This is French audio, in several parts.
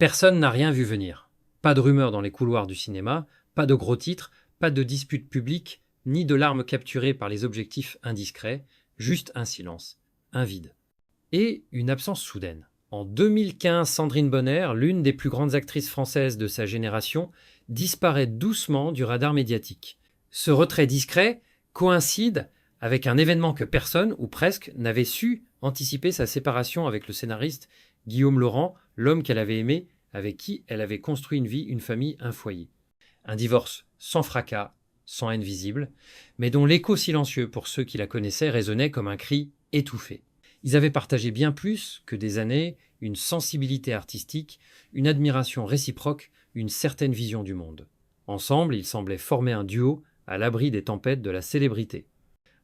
Personne n'a rien vu venir. Pas de rumeurs dans les couloirs du cinéma, pas de gros titres, pas de disputes publiques, ni de larmes capturées par les objectifs indiscrets, juste un silence, un vide. Et une absence soudaine. En 2015, Sandrine Bonnaire, l'une des plus grandes actrices françaises de sa génération, disparaît doucement du radar médiatique. Ce retrait discret coïncide avec un événement que personne, ou presque, n'avait su anticiper: sa séparation avec le scénariste Guillaume Laurent, l'homme qu'elle avait aimé, avec qui elle avait construit une vie, une famille, un foyer. Un divorce sans fracas, sans haine visible, mais dont l'écho silencieux pour ceux qui la connaissaient résonnait comme un cri étouffé. Ils avaient partagé bien plus que des années, une sensibilité artistique, une admiration réciproque, une certaine vision du monde. Ensemble, ils semblaient former un duo à l'abri des tempêtes de la célébrité.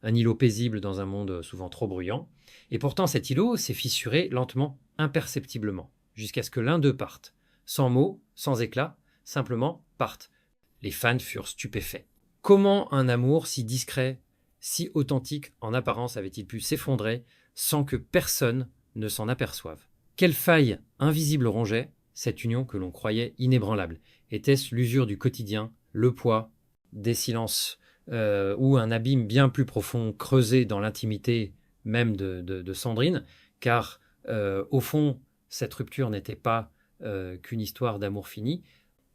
Un îlot paisible dans un monde souvent trop bruyant, et pourtant cet îlot s'est fissuré lentement, imperceptiblement, jusqu'à ce que l'un d'eux parte. Sans mots, sans éclat, simplement parte. Les fans furent stupéfaits. Comment un amour si discret, si authentique en apparence avait-il pu s'effondrer sans que personne ne s'en aperçoive? Quelle faille invisible rongeait cette union que l'on croyait inébranlable? Était-ce l'usure du quotidien, le poids des silences, ou un abîme bien plus profond creusé dans l'intimité même de Sandrine? Car au fond, cette rupture n'était pas qu'une histoire d'amour fini.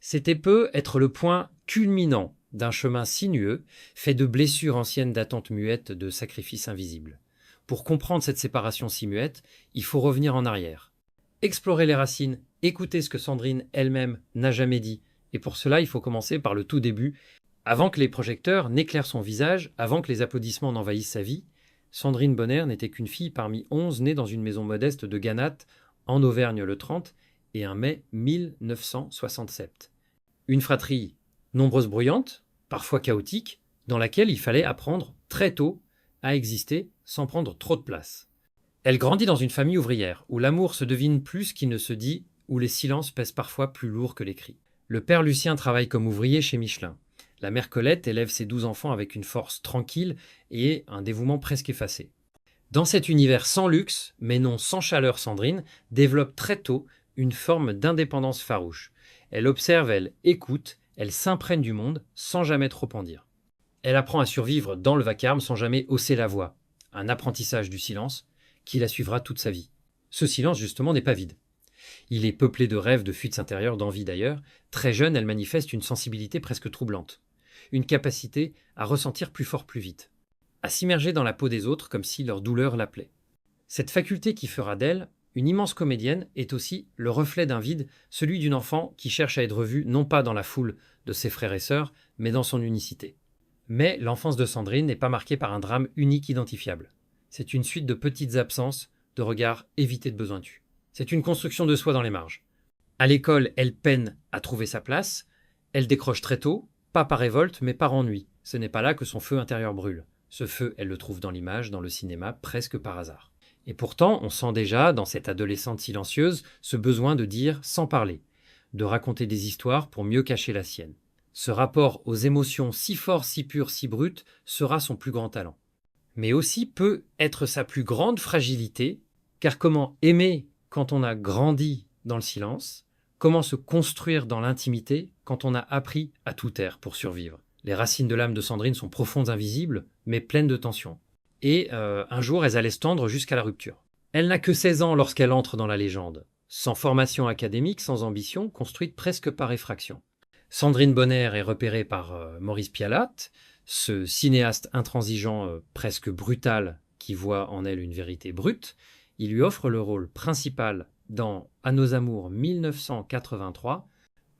C'était peu être le point culminant d'un chemin sinueux, fait de blessures anciennes, d'attentes muettes, de sacrifices invisibles. Pour comprendre cette séparation si muette, il faut revenir en arrière. Explorer les racines, écouter ce que Sandrine elle-même n'a jamais dit. Et pour cela, il faut commencer par le tout début. Avant que les projecteurs n'éclairent son visage, avant que les applaudissements n'envahissent sa vie, Sandrine Bonnaire n'était qu'une fille parmi 11 née dans une maison modeste de Gannat, en Auvergne le 30, et un mai 1967. Une fratrie nombreuse, bruyante, parfois chaotique, dans laquelle il fallait apprendre très tôt à exister sans prendre trop de place. Elle grandit dans une famille ouvrière, où l'amour se devine plus qu'il ne se dit, où les silences pèsent parfois plus lourd que les cris. Le père Lucien travaille comme ouvrier chez Michelin. La mère Colette élève ses 12 enfants avec une force tranquille et un dévouement presque effacé. Dans cet univers sans luxe, mais non sans chaleur, Sandrine développe très tôt une forme d'indépendance farouche. Elle observe, elle écoute, elle s'imprègne du monde sans jamais trop en dire. Elle apprend à survivre dans le vacarme sans jamais hausser la voix. Un apprentissage du silence qui la suivra toute sa vie. Ce silence, justement, n'est pas vide. Il est peuplé de rêves, de fuites intérieures, d'envie d'ailleurs. Très jeune, elle manifeste une sensibilité presque troublante. Une capacité à ressentir plus fort, plus vite. À s'immerger dans la peau des autres comme si leur douleur l'appelait. Cette faculté qui fera d'elle une immense comédienne est aussi le reflet d'un vide, celui d'une enfant qui cherche à être vue non pas dans la foule de ses frères et sœurs, mais dans son unicité. Mais l'enfance de Sandrine n'est pas marquée par un drame unique identifiable. C'est une suite de petites absences, de regards évités, de besoins tus. C'est une construction de soi dans les marges. À l'école, elle peine à trouver sa place. Elle décroche très tôt, pas par révolte, mais par ennui. Ce n'est pas là que son feu intérieur brûle. Ce feu, elle le trouve dans l'image, dans le cinéma, presque par hasard. Et pourtant, on sent déjà, dans cette adolescente silencieuse, ce besoin de dire sans parler, de raconter des histoires pour mieux cacher la sienne. Ce rapport aux émotions si fort, si pur, si brut, sera son plus grand talent. Mais aussi peut être sa plus grande fragilité, car comment aimer quand on a grandi dans le silence? Comment se construire dans l'intimité quand on a appris à tout taire pour survivre? Les racines de l'âme de Sandrine sont profondes, invisibles, mais pleines de tension. Et un jour, elles allaient se tendre jusqu'à la rupture. Elle n'a que 16 ans lorsqu'elle entre dans la légende. Sans formation académique, sans ambition, construite presque par effraction. Sandrine Bonnaire est repérée par Maurice Pialat, ce cinéaste intransigeant, presque brutal, qui voit en elle une vérité brute. Il lui offre le rôle principal dans À nos amours 1983,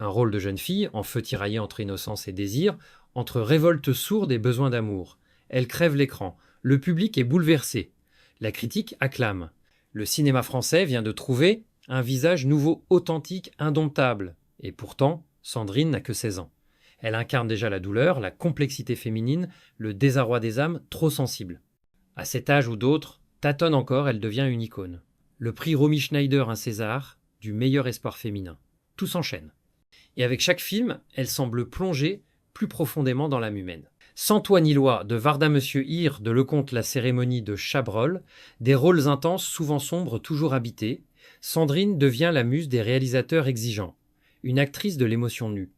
un rôle de jeune fille en feu tiraillé entre innocence et désir, entre révolte sourde et besoin d'amour. Elle crève l'écran. Le public est bouleversé. La critique acclame. Le cinéma français vient de trouver un visage nouveau, authentique, indomptable. Et pourtant, Sandrine n'a que 16 ans. Elle incarne déjà la douleur, la complexité féminine, le désarroi des âmes trop sensibles. À cet âge ou d'autres, tâtonne encore, elle devient une icône. Le prix Romy Schneider, un César, du meilleur espoir féminin. Tout s'enchaîne. Et avec chaque film, elle semble plonger plus profondément dans l'âme humaine. Sans toi ni loi, de Varda Monsieur Hir, de Lecomte La Cérémonie de Chabrol, des rôles intenses, souvent sombres, toujours habités. Sandrine devient la muse des réalisateurs exigeants, une actrice de l'émotion nue.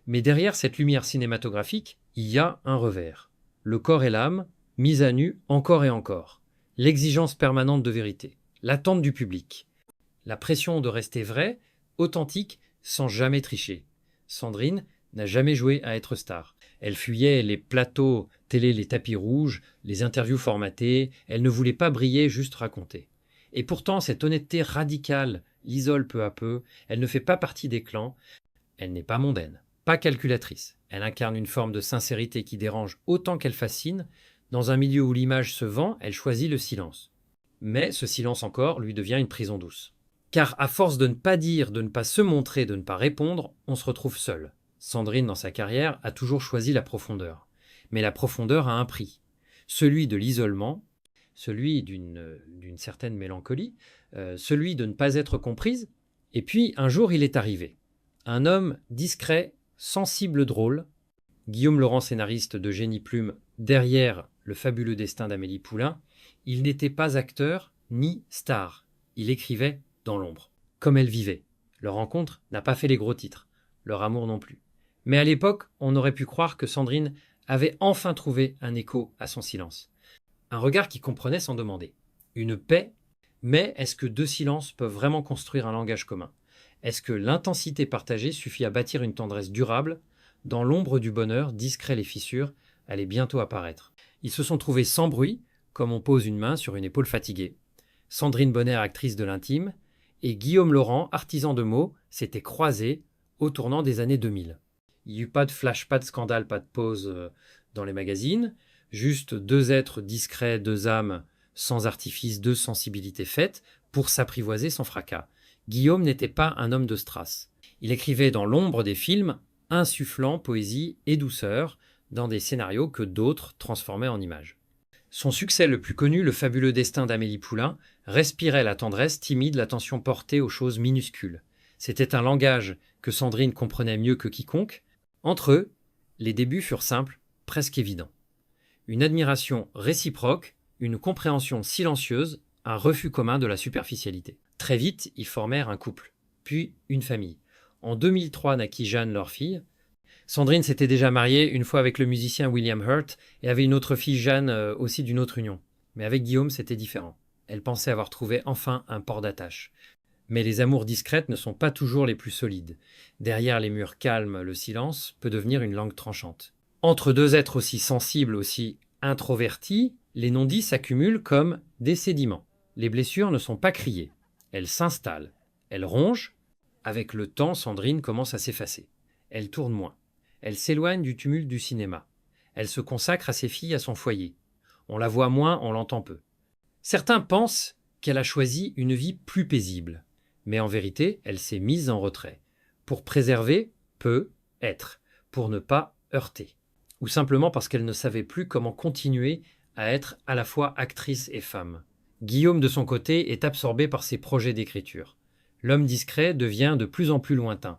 Mais derrière cette lumière cinématographique, il y a un revers. Le corps et l'âme, mis à nu encore et encore. L'exigence permanente de vérité, l'attente du public, la pression de rester vrai, authentique, sans jamais tricher. Sandrine n'a jamais joué à être star. Elle fuyait les plateaux télé, les tapis rouges, les interviews formatées, elle ne voulait pas briller, juste raconter. Et pourtant, cette honnêteté radicale l'isole peu à peu, elle ne fait pas partie des clans, elle n'est pas mondaine, pas calculatrice. Elle incarne une forme de sincérité qui dérange autant qu'elle fascine. Dans un milieu où l'image se vend, elle choisit le silence. Mais ce silence encore lui devient une prison douce. Car à force de ne pas dire, de ne pas se montrer, de ne pas répondre, on se retrouve seul. Sandrine, dans sa carrière, a toujours choisi la profondeur. Mais la profondeur a un prix. Celui de l'isolement, celui d'une certaine mélancolie, celui de ne pas être comprise. Et puis, un jour, il est arrivé. Un homme discret, sensible, drôle. Guillaume Laurent, scénariste de Génie Plume, derrière Le fabuleux destin d'Amélie Poulain, il n'était pas acteur ni star. Il écrivait dans l'ombre, comme elle vivait. Leur rencontre n'a pas fait les gros titres, leur amour non plus. Mais à l'époque, on aurait pu croire que Sandrine avait enfin trouvé un écho à son silence. Un regard qui comprenait sans demander. Une paix, mais est-ce que deux silences peuvent vraiment construire un langage commun? Est-ce que l'intensité partagée suffit à bâtir une tendresse durable? Dans l'ombre du bonheur, discret les fissures, allaient bientôt apparaître. Ils se sont trouvés sans bruit, comme on pose une main sur une épaule fatiguée. Sandrine Bonner, actrice de l'intime, et Guillaume Laurent, artisan de mots, s'étaient croisés au tournant des années 2000. Il n'y eut pas de flash, pas de scandale, pas de pause dans les magazines, juste deux êtres discrets, deux âmes sans artifice, deux sensibilités faites pour s'apprivoiser sans fracas. Guillaume n'était pas un homme de strass. Il écrivait dans l'ombre des films, insufflant poésie et douceur dans des scénarios que d'autres transformaient en images. Son succès le plus connu, Le fabuleux destin d'Amélie Poulain, respirait la tendresse timide, l'attention portée aux choses minuscules. C'était un langage que Sandrine comprenait mieux que quiconque. Entre eux, les débuts furent simples, presque évidents. Une admiration réciproque, une compréhension silencieuse, un refus commun de la superficialité. Très vite, ils formèrent un couple, puis une famille. En 2003 naquit Jeanne, leur fille. Sandrine s'était déjà mariée une fois avec le musicien William Hurt et avait une autre fille, Jeanne, aussi d'une autre union. Mais avec Guillaume, c'était différent. Elle pensait avoir trouvé enfin un port d'attache. Mais les amours discrètes ne sont pas toujours les plus solides. Derrière les murs calmes, le silence peut devenir une langue tranchante. Entre deux êtres aussi sensibles, aussi introvertis, les non-dits s'accumulent comme des sédiments. Les blessures ne sont pas criées. Elles s'installent. Elles rongent. Avec le temps, Sandrine commence à s'effacer. Elle tourne moins. Elle s'éloigne du tumulte du cinéma. Elle se consacre à ses filles, à son foyer. On la voit moins, on l'entend peu. Certains pensent qu'elle a choisi une vie plus paisible. Mais en vérité, elle s'est mise en retrait. Pour préserver, peut être. Pour ne pas heurter. Ou simplement parce qu'elle ne savait plus comment continuer à être à la fois actrice et femme. Guillaume, de son côté, est absorbé par ses projets d'écriture. L'homme discret devient de plus en plus lointain.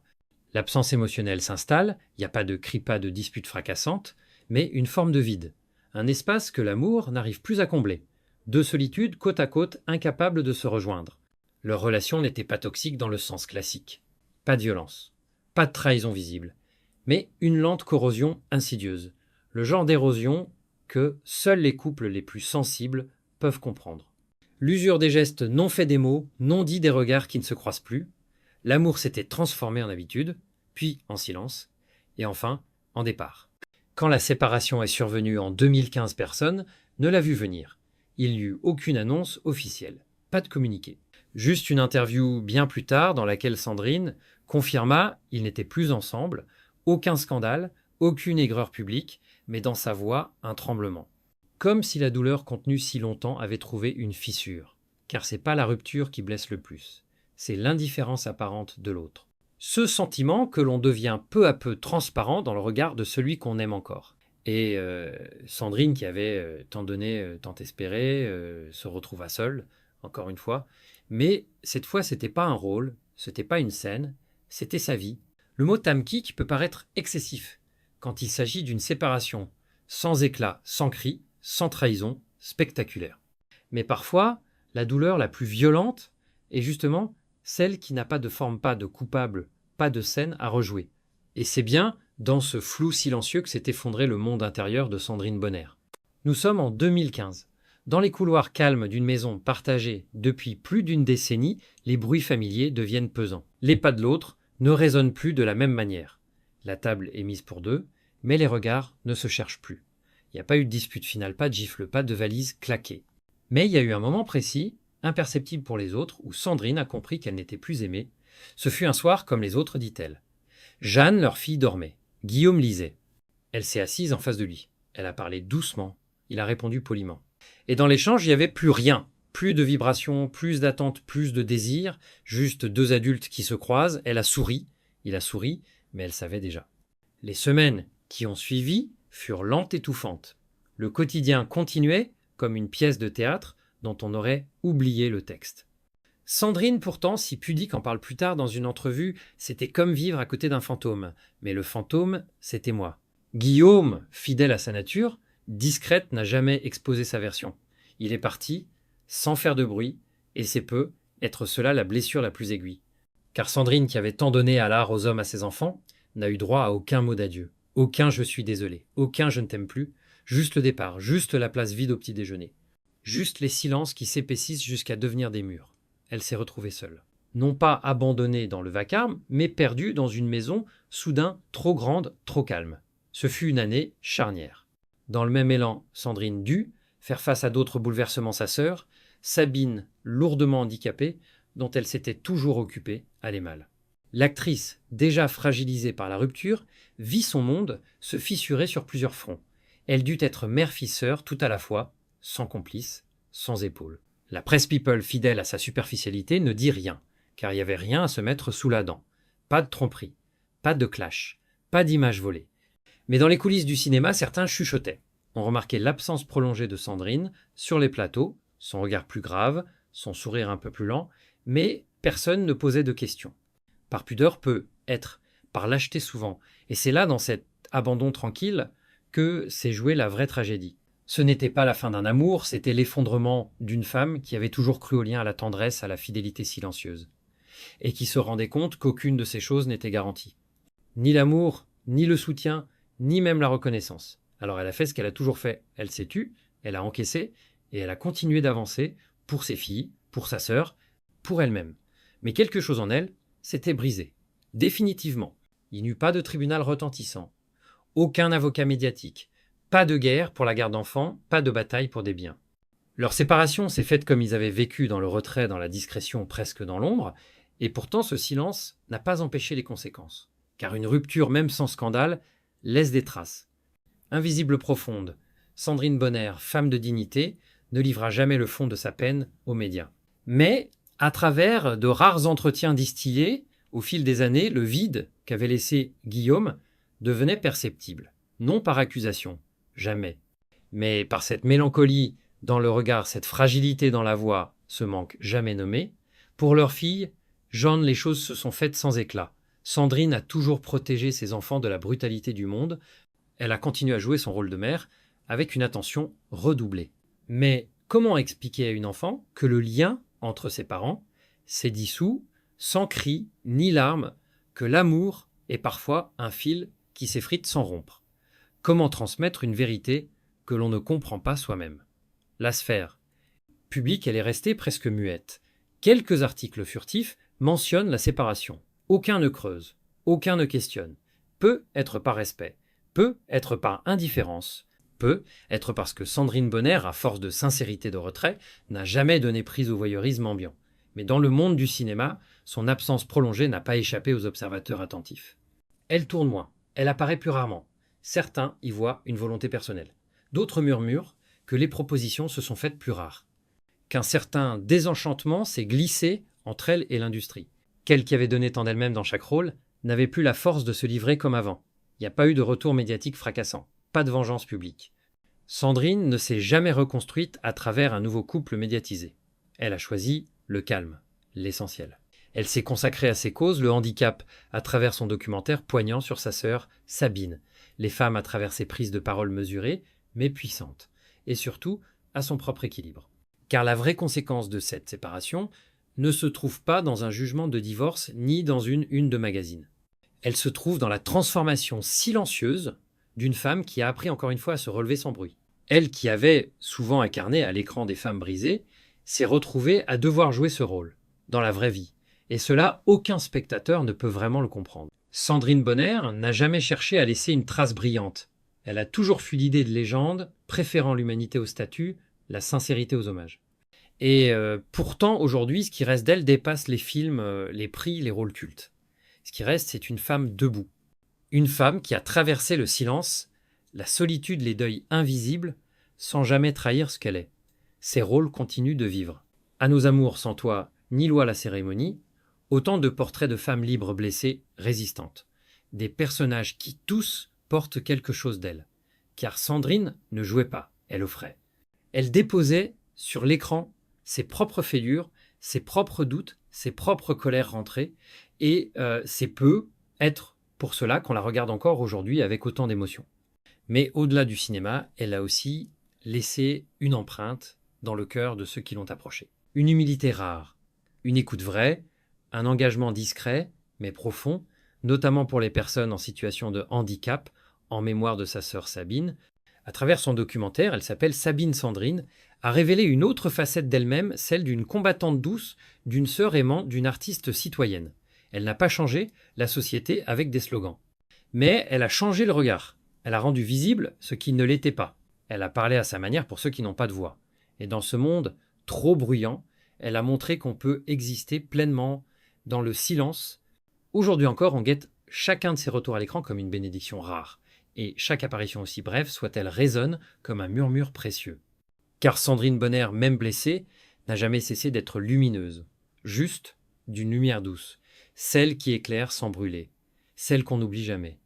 L'absence émotionnelle s'installe, il n'y a pas de cris, pas de disputes fracassantes, mais une forme de vide. Un espace que l'amour n'arrive plus à combler. Deux solitudes côte à côte, incapables de se rejoindre. Leur relation n'était pas toxique dans le sens classique. Pas de violence, pas de trahison visible, mais une lente corrosion insidieuse. Le genre d'érosion que seuls les couples les plus sensibles peuvent comprendre. L'usure des gestes non faits des mots, non dits des regards qui ne se croisent plus. L'amour s'était transformé en habitude, puis en silence, et enfin en départ. Quand la séparation est survenue en 2015, personne ne l'a vu venir. Il n'y eut aucune annonce officielle, pas de communiqué. Juste une interview bien plus tard dans laquelle Sandrine confirma ils n'étaient plus ensemble, aucun scandale, aucune aigreur publique, mais dans sa voix un tremblement. Comme si la douleur contenue si longtemps avait trouvé une fissure. Car c'est pas la rupture qui blesse le plus, c'est l'indifférence apparente de l'autre. Ce sentiment que l'on devient peu à peu transparent dans le regard de celui qu'on aime encore. Et Sandrine, qui avait tant donné, tant espéré, se retrouva seule, encore une fois. Mais cette fois, c'était pas un rôle, c'était pas une scène, c'était sa vie. Le mot tamkik peut paraître excessif quand il s'agit d'une séparation sans éclat, sans cri, sans trahison, spectaculaire. Mais parfois, la douleur la plus violente est justement celle qui n'a pas de forme, pas de coupable, pas de scène à rejouer. Et c'est bien dans ce flou silencieux que s'est effondré le monde intérieur de Sandrine Bonner. Nous sommes en 2015. Dans les couloirs calmes d'une maison partagée depuis plus d'une décennie, les bruits familiers deviennent pesants. Les pas de l'autre ne résonnent plus de la même manière. La table est mise pour deux, mais les regards ne se cherchent plus. Il n'y a pas eu de dispute finale, pas de gifle, pas de valise claquée. Mais il y a eu un moment précis, imperceptible pour les autres, où Sandrine a compris qu'elle n'était plus aimée. Ce fut un soir comme les autres, dit-elle. Jeanne, leur fille, dormait. Guillaume lisait. Elle s'est assise en face de lui. Elle a parlé doucement. Il a répondu poliment. Et dans l'échange, il n'y avait plus rien. Plus de vibrations, plus d'attentes, plus de désirs. Juste deux adultes qui se croisent. Elle a souri. Il a souri, mais elle savait déjà. Les semaines qui ont suivi furent lentes et étouffantes. Le quotidien continuait comme une pièce de théâtre dont on aurait oublié le texte. Sandrine, pourtant, si pudique, en parle plus tard dans une entrevue, c'était comme vivre à côté d'un fantôme. Mais le fantôme, c'était moi. Guillaume, fidèle à sa nature, discrète, n'a jamais exposé sa version. Il est parti, sans faire de bruit, et c'est peu être cela la blessure la plus aiguë. Car Sandrine, qui avait tant donné à l'art, aux hommes, à ses enfants, n'a eu droit à aucun mot d'adieu. Aucun je suis désolé, aucun je ne t'aime plus, juste le départ, juste la place vide au petit déjeuner. Juste les silences qui s'épaississent jusqu'à devenir des murs. Elle s'est retrouvée seule. Non pas abandonnée dans le vacarme, mais perdue dans une maison, soudain trop grande, trop calme. Ce fut une année charnière. Dans le même élan, Sandrine dut faire face à d'autres bouleversements sa sœur, Sabine, lourdement handicapée, dont elle s'était toujours occupée, allait mal. L'actrice, déjà fragilisée par la rupture, vit son monde se fissurer sur plusieurs fronts. Elle dut être mère-fille-sœur tout à la fois, sans complice, sans épaule. La presse people, fidèle à sa superficialité, ne dit rien, car il n'y avait rien à se mettre sous la dent. Pas de tromperie, pas de clash, pas d'images volées. Mais dans les coulisses du cinéma, certains chuchotaient. On remarquait l'absence prolongée de Sandrine sur les plateaux, son regard plus grave, son sourire un peu plus lent, mais personne ne posait de questions. Par pudeur peut être, par lâcheté souvent, et c'est là, dans cet abandon tranquille, que s'est jouée la vraie tragédie. Ce n'était pas la fin d'un amour, c'était l'effondrement d'une femme qui avait toujours cru au lien, à la tendresse, à la fidélité silencieuse, et qui se rendait compte qu'aucune de ces choses n'était garantie. Ni l'amour, ni le soutien, ni même la reconnaissance. Alors elle a fait ce qu'elle a toujours fait. Elle s'est tue, elle a encaissé, et elle a continué d'avancer pour ses filles, pour sa sœur, pour elle-même. Mais quelque chose en elle s'était brisé. Définitivement. Il n'y eut pas de tribunal retentissant. Aucun avocat médiatique. Pas de guerre pour la garde d'enfants, pas de bataille pour des biens. Leur séparation s'est faite comme ils avaient vécu, dans le retrait, dans la discrétion, presque dans l'ombre, et pourtant ce silence n'a pas empêché les conséquences. Car une rupture, même sans scandale, laisse des traces. Invisible profonde, Sandrine Bonner, femme de dignité, ne livra jamais le fond de sa peine aux médias. Mais, à travers de rares entretiens distillés, au fil des années, le vide qu'avait laissé Guillaume devenait perceptible. Non par accusation, jamais, mais par cette mélancolie dans le regard, cette fragilité dans la voix, ce manque jamais nommé. Pour leur fille, Jeanne, les choses se sont faites sans éclat. Sandrine a toujours protégé ses enfants de la brutalité du monde. Elle a continué à jouer son rôle de mère avec une attention redoublée. Mais comment expliquer à une enfant que le lien entre ses parents s'est dissous sans cris ni larmes, que l'amour est parfois un fil qui s'effrite sans rompre? Comment transmettre une vérité que l'on ne comprend pas soi-même? La sphère publique, elle est restée presque muette. Quelques articles furtifs mentionnent la séparation. Aucun ne creuse, aucun ne questionne. Peut être par respect, peut être par indifférence, peut être parce que Sandrine Bonner, à force de sincérité de retrait, n'a jamais donné prise au voyeurisme ambiant. Mais dans le monde du cinéma, son absence prolongée n'a pas échappé aux observateurs attentifs. Elle tourne moins, elle apparaît plus rarement. Certains y voient une volonté personnelle. D'autres murmurent que les propositions se sont faites plus rares. Qu'un certain désenchantement s'est glissé entre elle et l'industrie. Qu'elle qui avait donné tant d'elle-même dans chaque rôle n'avait plus la force de se livrer comme avant. Il n'y a pas eu de retour médiatique fracassant. Pas de vengeance publique. Sandrine ne s'est jamais reconstruite à travers un nouveau couple médiatisé. Elle a choisi le calme, l'essentiel. Elle s'est consacrée à ses causes, le handicap, à travers son documentaire poignant sur sa sœur Sabine, les femmes à travers ses prises de parole mesurées, mais puissantes, et surtout à son propre équilibre. Car la vraie conséquence de cette séparation ne se trouve pas dans un jugement de divorce ni dans une une de magazine. Elle se trouve dans la transformation silencieuse d'une femme qui a appris encore une fois à se relever sans bruit. Elle qui avait souvent incarné à l'écran des femmes brisées, s'est retrouvée à devoir jouer ce rôle, dans la vraie vie. Et cela, aucun spectateur ne peut vraiment le comprendre. Sandrine Bonner n'a jamais cherché à laisser une trace brillante. Elle a toujours fui l'idée de légende, préférant l'humanité au statut, la sincérité aux hommages. Et pourtant, aujourd'hui, ce qui reste d'elle dépasse les films, les prix, les rôles cultes. Ce qui reste, c'est une femme debout. Une femme qui a traversé le silence, la solitude, les deuils invisibles, sans jamais trahir ce qu'elle est. Ses rôles continuent de vivre. À nos amours sans toi, ni loi la cérémonie, autant de portraits de femmes libres blessées, résistantes. Des personnages qui tous portent quelque chose d'elle. Car Sandrine ne jouait pas, elle offrait. Elle déposait sur l'écran ses propres fêlures, ses propres doutes, ses propres colères rentrées, et c'est peu être pour cela qu'on la regarde encore aujourd'hui avec autant d'émotion. Mais au-delà du cinéma, elle a aussi laissé une empreinte dans le cœur de ceux qui l'ont approchée. Une humilité rare, une écoute vraie, un engagement discret mais profond, notamment pour les personnes en situation de handicap, en mémoire de sa sœur Sabine. À travers son documentaire, elle s'appelle Sabine Sandrine, a révélé une autre facette d'elle-même, celle d'une combattante douce, d'une sœur aimante, d'une artiste citoyenne. Elle n'a pas changé la société avec des slogans. Mais elle a changé le regard. Elle a rendu visible ce qui ne l'était pas. Elle a parlé à sa manière pour ceux qui n'ont pas de voix. Et dans ce monde trop bruyant, elle a montré qu'on peut exister pleinement dans le silence. Aujourd'hui encore, on guette chacun de ses retours à l'écran comme une bénédiction rare. Et chaque apparition aussi brève soit-elle résonne comme un murmure précieux. Car Sandrine Bonner, même blessée, n'a jamais cessé d'être lumineuse, juste, d'une lumière douce, celle qui éclaire sans brûler, celle qu'on n'oublie jamais.